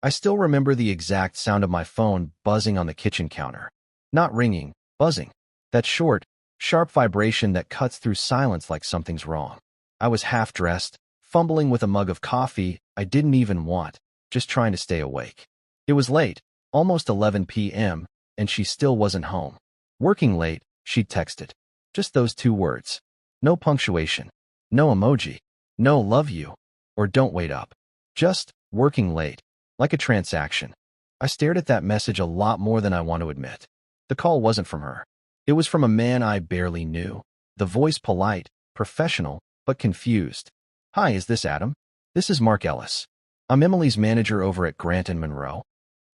I still remember the exact sound of my phone buzzing on the kitchen counter. Not ringing, buzzing. That short, sharp vibration that cuts through silence like something's wrong. I was half-dressed, fumbling with a mug of coffee I didn't even want, just trying to stay awake. It was late, almost 11 p.m., and she still wasn't home. Working late, she'd texted. Just those two words. No punctuation. No emoji. No love you. Or don't wait up. Just working late. Like a transaction. I stared at that message a lot more than I want to admit. The call wasn't from her. It was from a man I barely knew. The voice polite, professional, but confused. Hi, is this Adam? This is Mark Ellis. I'm Emily's manager over at Grant and Monroe.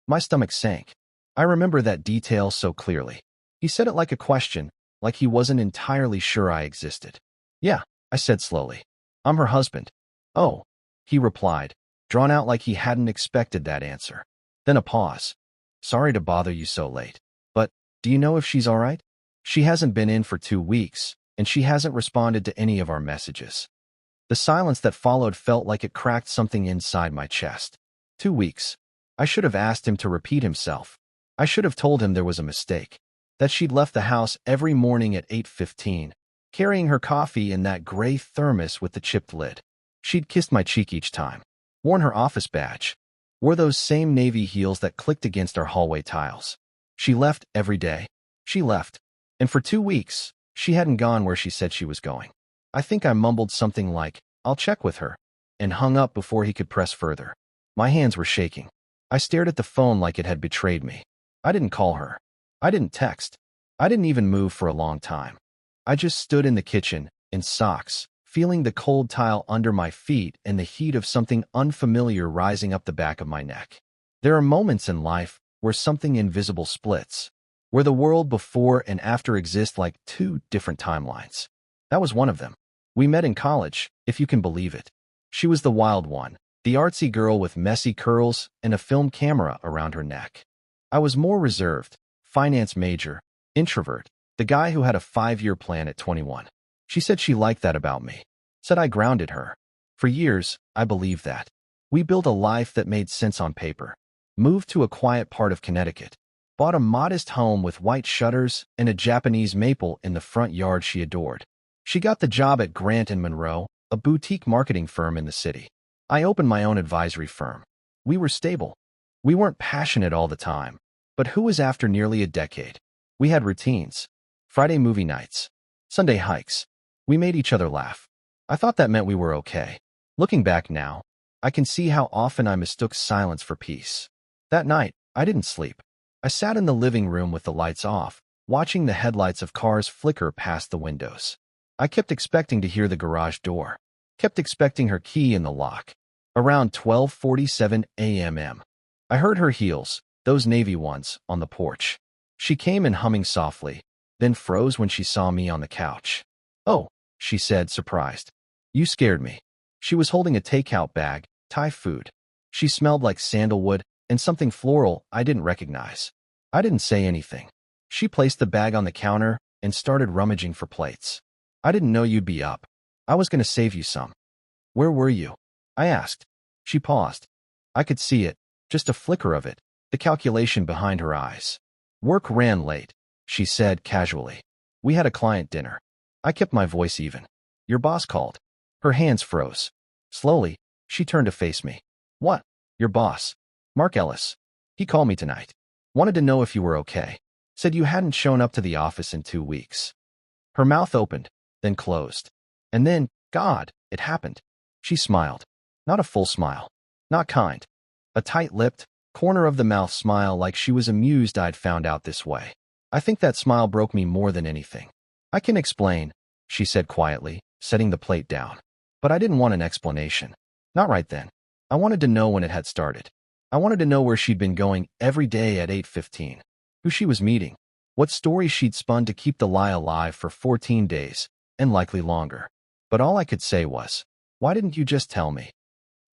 My stomach sank. I remember that detail so clearly. He said it like a question, like he wasn't entirely sure I existed. Yeah, I said slowly. I'm her husband. Oh, he replied, drawn out like he hadn't expected that answer. Then a pause. Sorry to bother you so late. But, do you know if she's all right? She hasn't been in for 2 weeks, and she hasn't responded to any of our messages. The silence that followed felt like it cracked something inside my chest. 2 weeks. I should have asked him to repeat himself. I should have told him there was a mistake. That she'd left the house every morning at 8:15, carrying her coffee in that gray thermos with the chipped lid. She'd kissed my cheek each time. Worn her office badge. Wore those same navy heels that clicked against our hallway tiles. She left every day. She left. And for 2 weeks, she hadn't gone where she said she was going. I think I mumbled something like, I'll check with her, and hung up before he could press further. My hands were shaking. I stared at the phone like it had betrayed me. I didn't call her. I didn't text. I didn't even move for a long time. I just stood in the kitchen, in socks, feeling the cold tile under my feet and the heat of something unfamiliar rising up the back of my neck. There are moments in life where something invisible splits, where the world before and after exist like 2 different timelines. That was one of them. We met in college, if you can believe it. She was the wild one, the artsy girl with messy curls and a film camera around her neck. I was more reserved, finance major, introvert, the guy who had a 5-year plan at 21. She said she liked that about me. Said I grounded her. For years, I believed that. We built a life that made sense on paper. Moved to a quiet part of Connecticut. Bought a modest home with white shutters and a Japanese maple in the front yard she adored. She got the job at Grant and Monroe, a boutique marketing firm in the city. I opened my own advisory firm. We were stable. We weren't passionate all the time. But who was after nearly a decade? We had routines. Friday movie nights. Sunday hikes. We made each other laugh. I thought that meant we were okay. Looking back now, I can see how often I mistook silence for peace. That night, I didn't sleep. I sat in the living room with the lights off, watching the headlights of cars flicker past the windows. I kept expecting to hear the garage door. Kept expecting her key in the lock. Around 12:47 a.m. I heard her heels, those navy ones, on the porch. She came in humming softly, then froze when she saw me on the couch. Oh, she said, surprised. You scared me. She was holding a takeout bag, Thai food. She smelled like sandalwood and something floral I didn't recognize. I didn't say anything. She placed the bag on the counter and started rummaging for plates. I didn't know you'd be up. I was going to save you some. Where were you? I asked. She paused. I could see it, just a flicker of it, the calculation behind her eyes. Work ran late, she said casually. We had a client dinner. I kept my voice even. Your boss called. Her hands froze. Slowly, she turned to face me. What? Your boss? Mark Ellis. He called me tonight. Wanted to know if you were okay. Said you hadn't shown up to the office in 2 weeks. Her mouth opened, then closed. And then, God, it happened. She smiled. Not a full smile. Not kind. A tight-lipped, corner-of-the-mouth smile like she was amused I'd found out this way. I think that smile broke me more than anything. I can explain, she said quietly, setting the plate down. But I didn't want an explanation. Not right then. I wanted to know when it had started. I wanted to know where she'd been going every day at 8:15, who she was meeting, what stories she'd spun to keep the lie alive for 14 days, and likely longer. But all I could say was, why didn't you just tell me?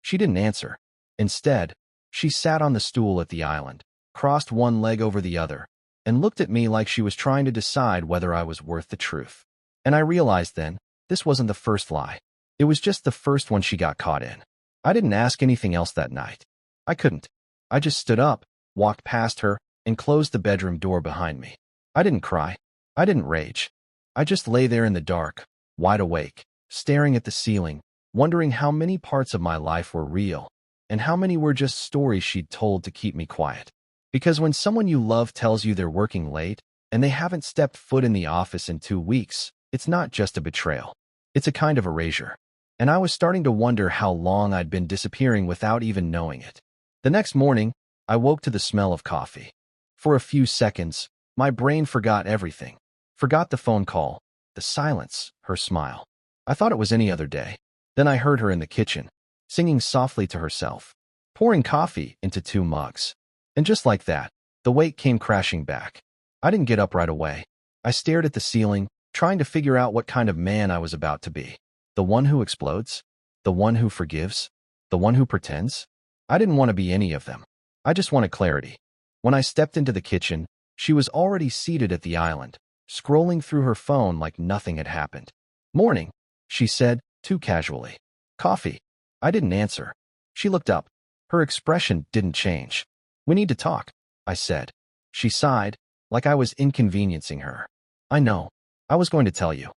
She didn't answer. Instead, she sat on the stool at the island, crossed one leg over the other, and looked at me like she was trying to decide whether I was worth the truth. And I realized then, this wasn't the first lie. It was just the first one she got caught in. I didn't ask anything else that night. I couldn't. I just stood up, walked past her, and closed the bedroom door behind me. I didn't cry. I didn't rage. I just lay there in the dark, wide awake, staring at the ceiling, wondering how many parts of my life were real, and how many were just stories she'd told to keep me quiet. Because when someone you love tells you they're working late, and they haven't stepped foot in the office in 2 weeks, it's not just a betrayal. It's a kind of erasure. And I was starting to wonder how long I'd been disappearing without even knowing it. The next morning, I woke to the smell of coffee. For a few seconds, my brain forgot everything. Forgot the phone call, the silence, her smile. I thought it was any other day. Then I heard her in the kitchen, singing softly to herself, pouring coffee into 2 mugs. And just like that, the weight came crashing back. I didn't get up right away. I stared at the ceiling, trying to figure out what kind of man I was about to be. The one who explodes? The one who forgives? The one who pretends? I didn't want to be any of them. I just wanted clarity. When I stepped into the kitchen, she was already seated at the island, scrolling through her phone like nothing had happened. "Morning," she said, too casually. "Coffee." I didn't answer. She looked up. Her expression didn't change. "We need to talk," I said. She sighed, like I was inconveniencing her. "I know. I was going to tell you."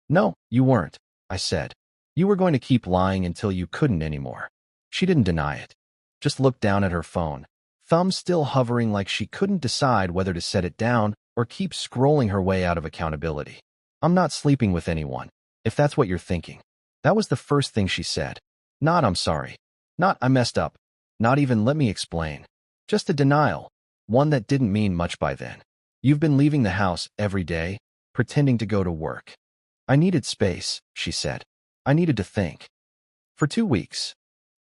"No, you weren't," I said. "You were going to keep lying until you couldn't anymore." She didn't deny it. Just looked down at her phone, thumb still hovering like she couldn't decide whether to set it down or keep scrolling her way out of accountability. "I'm not sleeping with anyone, if that's what you're thinking." That was the first thing she said. Not "I'm sorry." Not "I messed up." Not even "let me explain." Just a denial, one that didn't mean much by then. "You've been leaving the house every day, pretending to go to work." "I needed space," she said. "I needed to think." "For 2 weeks.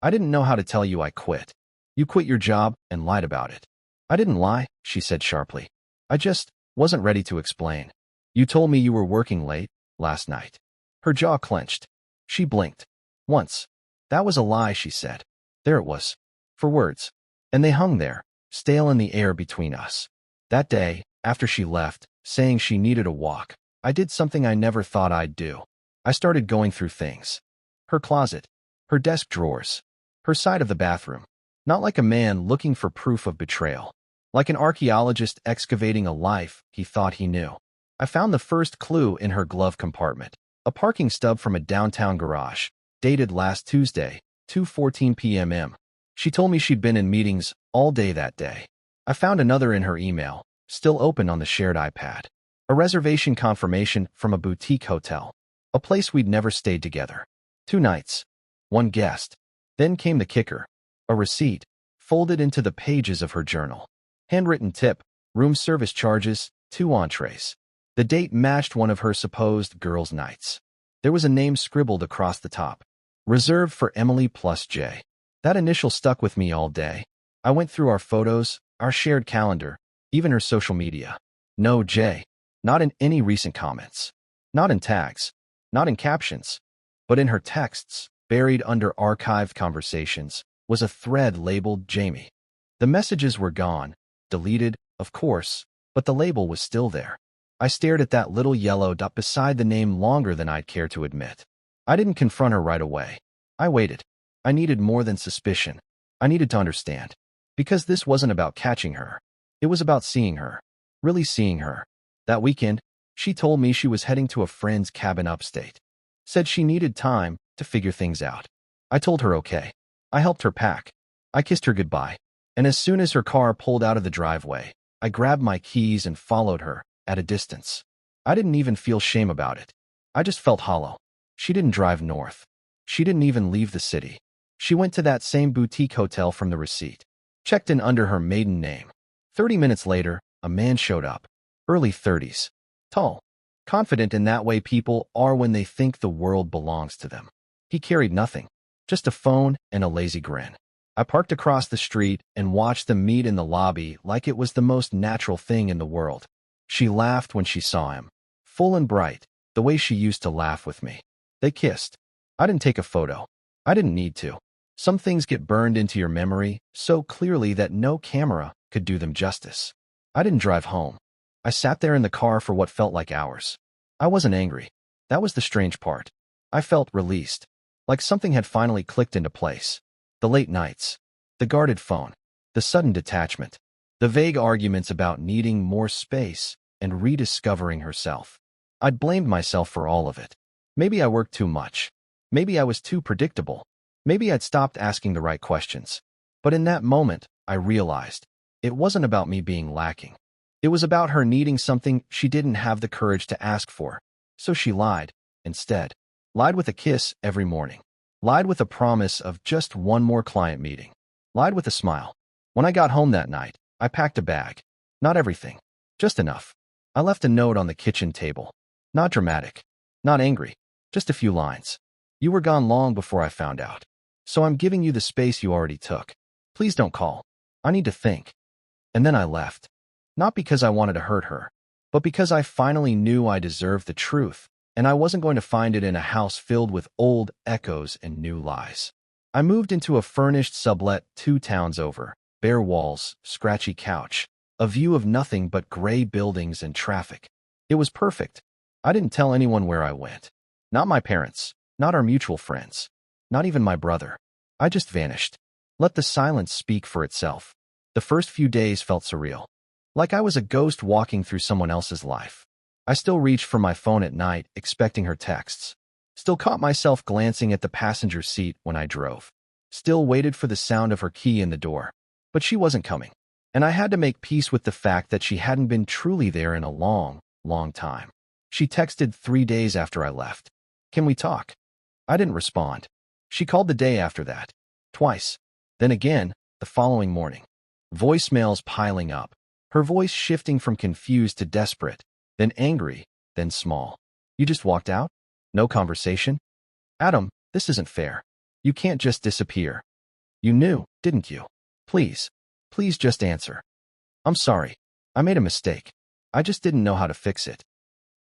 I didn't know how to tell you I quit. You quit your job and lied about it." "I didn't lie," she said sharply. "I just wasn't ready to explain. You told me you were working late last night." Her jaw clenched. She blinked. Once. "That was a lie," she said. There it was. For words. And they hung there, stale in the air between us. That day, after she left, saying she needed a walk, I did something I never thought I'd do. I started going through things. Her closet, her desk drawers, her side of the bathroom. Not like a man looking for proof of betrayal. Like an archaeologist excavating a life he thought he knew. I found the first clue in her glove compartment. A parking stub from a downtown garage, dated last Tuesday, 2:14 p.m. She told me she'd been in meetings all day that day. I found another in her email, still open on the shared iPad. A reservation confirmation from a boutique hotel. A place we'd never stayed together. 2 nights. 1 guest. Then came the kicker. A receipt, folded into the pages of her journal. Handwritten tip, room service charges, 2 entrees. The date matched one of her supposed girls' nights. There was a name scribbled across the top. Reserved for Emily plus J. That initial stuck with me all day. I went through our photos, our shared calendar, even her social media. No J. Not in any recent comments. Not in tags. Not in captions. But in her texts, buried under archived conversations, was a thread labeled Jamie. The messages were gone, deleted, of course, but the label was still there. I stared at that little yellow dot beside the name longer than I'd care to admit. I didn't confront her right away. I waited. I needed more than suspicion. I needed to understand. Because this wasn't about catching her. It was about seeing her. Really seeing her. That weekend, she told me she was heading to a friend's cabin upstate. Said she needed time to figure things out. I told her okay. I helped her pack. I kissed her goodbye. And as soon as her car pulled out of the driveway, I grabbed my keys and followed her, at a distance. I didn't even feel shame about it. I just felt hollow. She didn't drive north. She didn't even leave the city. She went to that same boutique hotel from the receipt. Checked in under her maiden name. 30 minutes later, a man showed up. Early 30s. Tall. Confident in that way people are when they think the world belongs to them. He carried nothing. Just a phone and a lazy grin. I parked across the street and watched them meet in the lobby like it was the most natural thing in the world. She laughed when she saw him. Full and bright, the way she used to laugh with me. They kissed. I didn't take a photo. I didn't need to. Some things get burned into your memory so clearly that no camera could do them justice. I didn't drive home. I sat there in the car for what felt like hours. I wasn't angry. That was the strange part. I felt released. Like something had finally clicked into place. The late nights. The guarded phone. The sudden detachment. The vague arguments about needing more space and rediscovering herself. I'd blamed myself for all of it. Maybe I worked too much. Maybe I was too predictable. Maybe I'd stopped asking the right questions. But in that moment, I realized it wasn't about me being lacking. It was about her needing something she didn't have the courage to ask for. So she lied, instead. Lied with a kiss every morning. Lied with a promise of just one more client meeting. Lied with a smile. When I got home that night, I packed a bag. Not everything. Just enough. I left a note on the kitchen table. Not dramatic. Not angry. Just a few lines. You were gone long before I found out. So I'm giving you the space you already took. Please don't call. I need to think. And then I left. Not because I wanted to hurt her, but because I finally knew I deserved the truth, and I wasn't going to find it in a house filled with old echoes and new lies. I moved into a furnished sublet 2 towns over, bare walls, scratchy couch, a view of nothing but gray buildings and traffic. It was perfect. I didn't tell anyone where I went. Not my parents, not our mutual friends, not even my brother. I just vanished. Let the silence speak for itself. The first few days felt surreal. Like I was a ghost walking through someone else's life. I still reached for my phone at night, expecting her texts. Still caught myself glancing at the passenger seat when I drove. Still waited for the sound of her key in the door. But she wasn't coming. And I had to make peace with the fact that she hadn't been truly there in a long, long time. She texted 3 days after I left. Can we talk? I didn't respond. She called the day after that. Twice. Then again, the following morning. Voicemails piling up. Her voice shifting from confused to desperate, then angry, then small. You just walked out? No conversation? Adam, this isn't fair. You can't just disappear. You knew, didn't you? Please. Please just answer. I'm sorry. I made a mistake. I just didn't know how to fix it.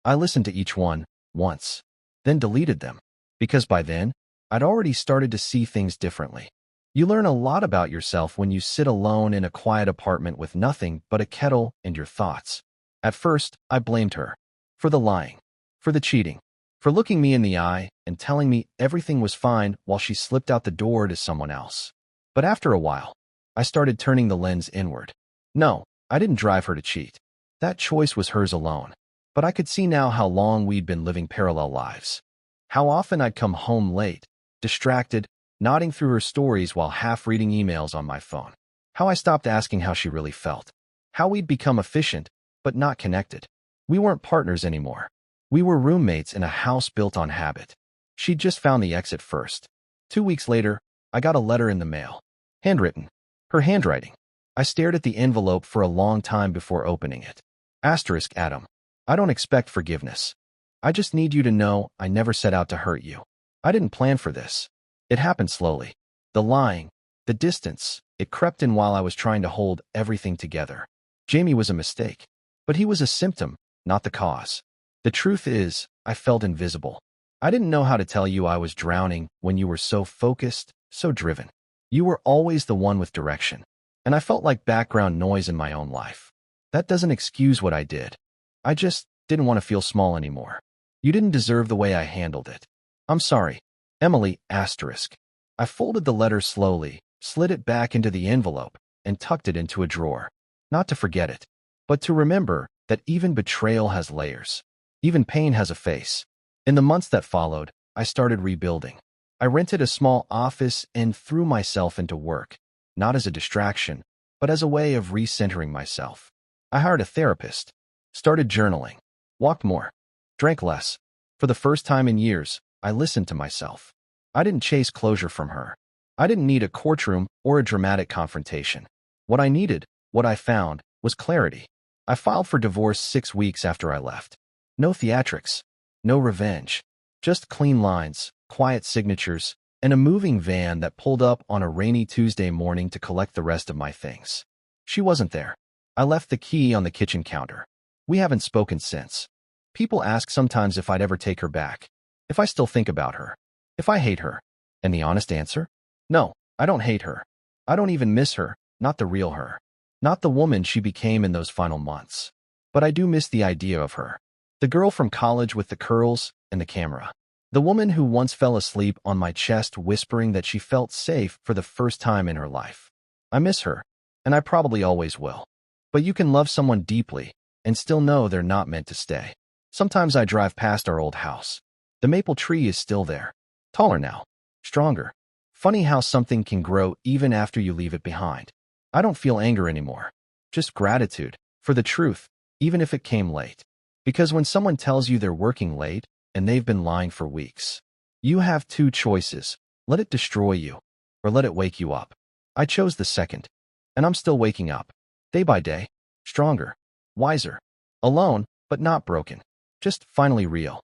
I listened to each one, once, then deleted them, because by then, I'd already started to see things differently. You learn a lot about yourself when you sit alone in a quiet apartment with nothing but a kettle and your thoughts. At first, I blamed her. For the lying. For the cheating. For looking me in the eye and telling me everything was fine while she slipped out the door to someone else. But after a while, I started turning the lens inward. No, I didn't drive her to cheat. That choice was hers alone. But I could see now how long we'd been living parallel lives. How often I'd come home late, distracted, nodding through her stories while half reading emails on my phone. How I stopped asking how she really felt. How we'd become efficient, but not connected. We weren't partners anymore. We were roommates in a house built on habit. She'd just found the exit first. 2 weeks later, I got a letter in the mail. Handwritten. Her handwriting. I stared at the envelope for a long time before opening it. Asterisk, Adam. I don't expect forgiveness. I just need you to know I never set out to hurt you. I didn't plan for this. It happened slowly. The lying, the distance, it crept in while I was trying to hold everything together. Jamie was a mistake, but he was a symptom, not the cause. The truth is, I felt invisible. I didn't know how to tell you I was drowning when you were so focused, so driven. You were always the one with direction, and I felt like background noise in my own life. That doesn't excuse what I did. I just didn't want to feel small anymore. You didn't deserve the way I handled it. I'm sorry. Emily, asterisk. I folded the letter slowly, slid it back into the envelope, and tucked it into a drawer. Not to forget it, but to remember that even betrayal has layers. Even pain has a face. In the months that followed, I started rebuilding. I rented a small office and threw myself into work, not as a distraction, but as a way of recentering myself. I hired a therapist, started journaling, walked more, drank less. For the first time in years, I listened to myself. I didn't chase closure from her. I didn't need a courtroom or a dramatic confrontation. What I needed, what I found, was clarity. I filed for divorce 6 weeks after I left. No theatrics, no revenge, just clean lines, quiet signatures, and a moving van that pulled up on a rainy Tuesday morning to collect the rest of my things. She wasn't there. I left the key on the kitchen counter. We haven't spoken since. People ask sometimes if I'd ever take her back. If I still think about her. If I hate her. And the honest answer? No, I don't hate her. I don't even miss her, not the real her. Not the woman she became in those final months. But I do miss the idea of her. The girl from college with the curls and the camera. The woman who once fell asleep on my chest whispering that she felt safe for the first time in her life. I miss her. and I probably always will. But you can love someone deeply and still know they're not meant to stay. Sometimes I drive past our old house. The maple tree is still there, taller now, stronger. Funny how something can grow even after you leave it behind. I don't feel anger anymore, just gratitude for the truth, even if it came late. Because when someone tells you they're working late and they've been lying for weeks, you have two choices: let it destroy you or let it wake you up. I chose the second, and I'm still waking up, day by day, stronger, wiser, alone, but not broken, just finally real.